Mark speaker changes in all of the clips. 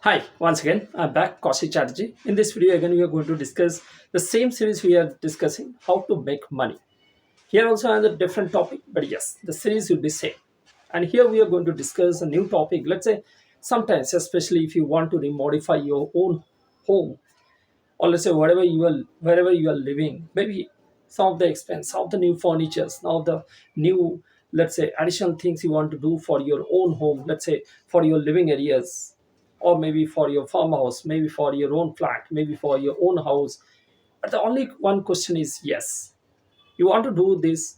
Speaker 1: Hi, once again, I'm back, Kaushik Chatterjee. In this video, again, we are going to discuss the same series we are discussing, how to make money. Here also another different topic, but yes, the series will be same. And here we are going to discuss a new topic. Let's say sometimes, especially if you want to remodify your own home, or let's say wherever you are living, maybe some of the expense, some of the new furnitures, now the new, let's say, additional things you want to do for your own home, let's say for your living areas, or maybe for your farmhouse, maybe for your own flat, maybe for your own house. But the only one question is, yes, you want to do this,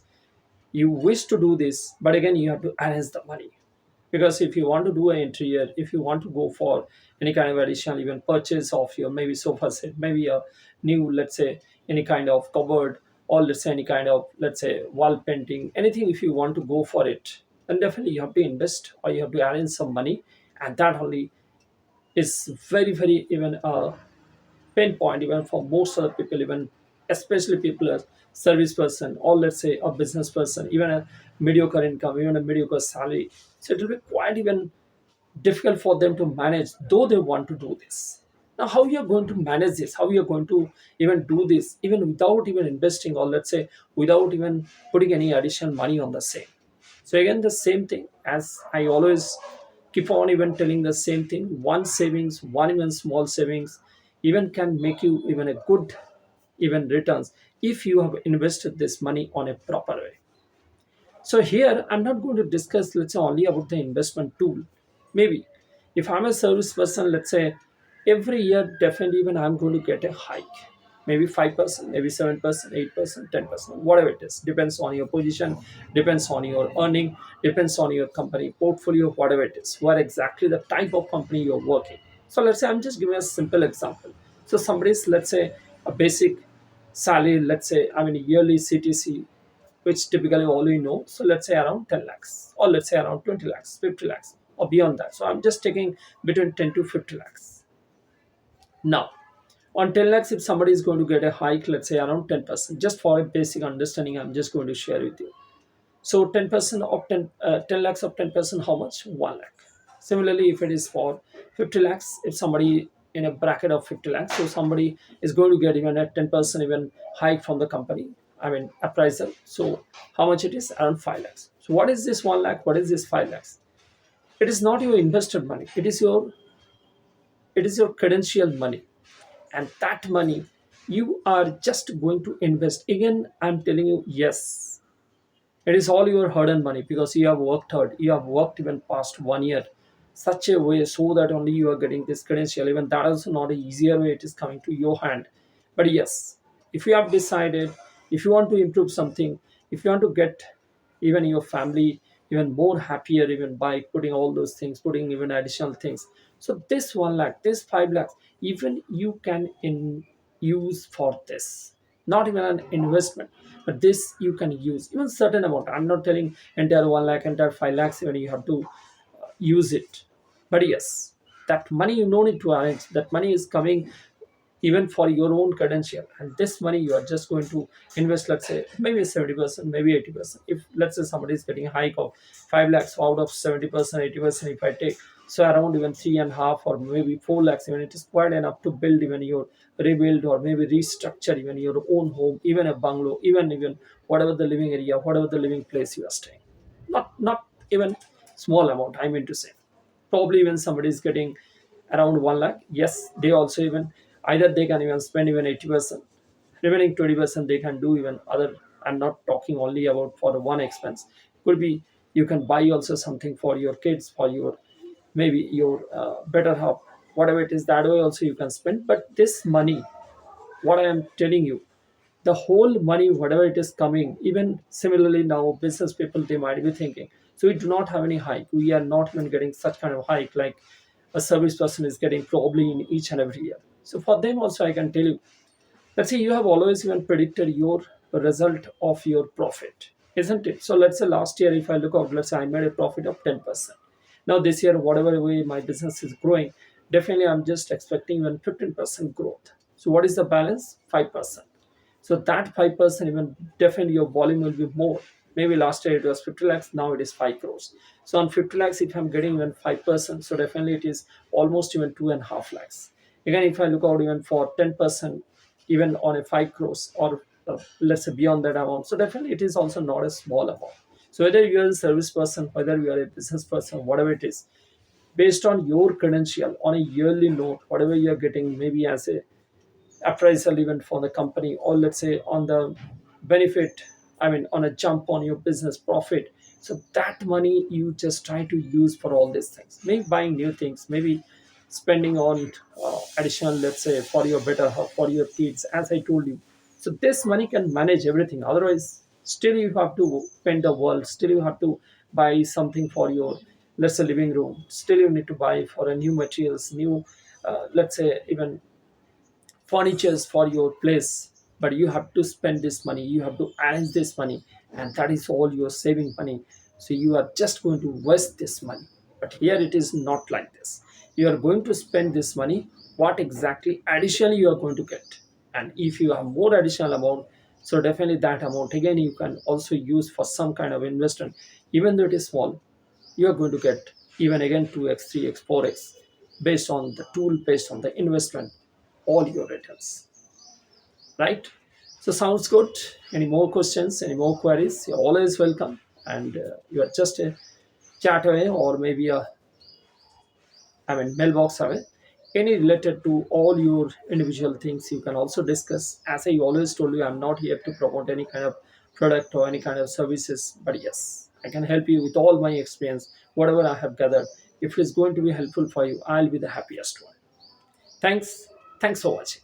Speaker 1: you wish to do this, but again you have to arrange the money. Because if you want to do an interior, if you want to go for any kind of additional even purchase of your maybe sofa set, maybe a new, let's say, any kind of cupboard, or let's say any kind of, let's say, wall painting, anything, if you want to go for it, then definitely you have to invest or you have to arrange some money. And that only is very very even pain point even for most of the people, even especially people as service person, or let's say a business person, even a mediocre income, even a mediocre salary. So it will be quite even difficult for them to manage, though they want to do this. Now how you are going to manage this, how you are going to even do this even without even investing, or let's say without even putting any additional money on the same. So again, the same thing as I always keep on even telling, the same thing, one savings, one even small savings even can make you even a good even returns if you have invested this money on a proper way. So here I'm not going to discuss, let's say, only about the investment tool. Maybe if I'm a service person, let's say every year definitely even I'm going to get a hike. Maybe 5%, maybe 7%, 8%, 10%, whatever it is. Depends on your position, depends on your earning, depends on your company portfolio, whatever it is, what exactly the type of company you're working. So let's say I'm just giving a simple example. So somebody's, let's say, a basic salary, let's say, I mean yearly CTC, which typically all we know. So let's say around 10 lakhs, or let's say around 20 lakhs, 50 lakhs, or beyond that. So I'm just taking between 10 to 50 lakhs. Now, on 10 lakhs, if somebody is going to get a hike, let's say around 10%, just for a basic understanding, I'm just going to share with you. So 10% of 10 lakhs of 10%, how much? 1 lakh. Similarly, if it is for 50 lakhs, if somebody in a bracket of 50 lakhs, so somebody is going to get even a 10% even hike from the company, I mean appraisal. So how much it is? Around 5 lakhs. So what is this 1 lakh? What is this 5 lakhs? It is not your invested money. It is your credential money, and that money you are just going to invest. Again, I'm telling you, yes, it is all your hard-earned money, because you have worked hard. You have worked even past 1 year, such a way so that only you are getting this credential. Even that is not an easier way. It is coming to your hand. But yes, if you have decided, if you want to improve something, if you want to get even your family even more happier, even by putting all those things, putting even additional things. So this 1 lakh, this 5 lakhs, even you can use for this. Not even an investment, but this you can use even certain amount. I'm not telling entire 1 lakh, entire 5 lakhs, even you have to use it. But yes, that money you no need to arrange. That money is coming even for your own credential, and this money you are just going to invest, let's say maybe 70%, maybe 80%. If let's say somebody is getting a hike of 5 lakhs, so out of 70%, 80%, if I take, so around even 3.5 or maybe 4 lakhs, even it is quite enough to build even your rebuild or maybe restructure even your own home, even a bungalow, even whatever the living area, whatever the living place you are staying. Not even small amount, I mean to say. Probably even somebody is getting around 1 lakh, yes, they also even, either they can even spend even 80%, remaining 20% they can do even other. I'm not talking only about for the one expense. Could be you can buy also something for your kids, for your maybe your better help, whatever it is, that way also you can spend. But this money, what I am telling you, the whole money whatever it is coming, even similarly now business people, they might be thinking, so we do not have any hike, we are not even getting such kind of hike like a service person is getting probably in each and every year. So for them also I can tell you, let's say you have always even predicted your result of your profit, isn't it? So let's say last year, if I look out, let's say I made a profit of 10%. Now this year, whatever way my business is growing, definitely I'm just expecting even 15% growth. So what is the balance? 5%. So that 5%, even definitely your volume will be more. Maybe last year it was 50 lakhs, now it is 5 crores. So on 50 lakhs, if I'm getting even 5%, so definitely it is almost even 2.5 lakhs. Again, if I look out even for 10%, even on a 5 crores, or let's say beyond that amount, so definitely it is also not a small amount. So whether you are a service person, whether you are a business person, whatever it is, based on your credential on a yearly note, whatever you are getting, maybe as a appraisal event for the company, or let's say on the benefit, I mean on a jump on your business profit, so that money you just try to use for all these things, maybe buying new things, maybe spending on additional, let's say for your better health, for your kids, as I told you. So this money can manage everything. Otherwise still you have to spend the world, still you have to buy something for your, let's say, living room, still you need to buy for a new materials, new let's say even furnitures for your place. But you have to spend this money, you have to arrange this money, and that is all your saving money. So you are just going to waste this money. But here it is not like this. You are going to spend this money, what exactly additionally you are going to get. And if you have more additional amount, so definitely that amount again you can also use for some kind of investment. Even though it is small, you are going to get even again 2x, 3x, 4x, based on the tool, based on the investment, all your returns, right? So sounds good. Any more questions, any more queries, you're always welcome. And you are just a chat away, or maybe a, I mean, mailbox away. Any related to all your individual things, you can also discuss. As I always told you, I'm not here to promote any kind of product or any kind of services, but yes, I can help you with all my experience, whatever I have gathered. If it's going to be helpful for you, I'll be the happiest one. Thanks. Thanks for watching.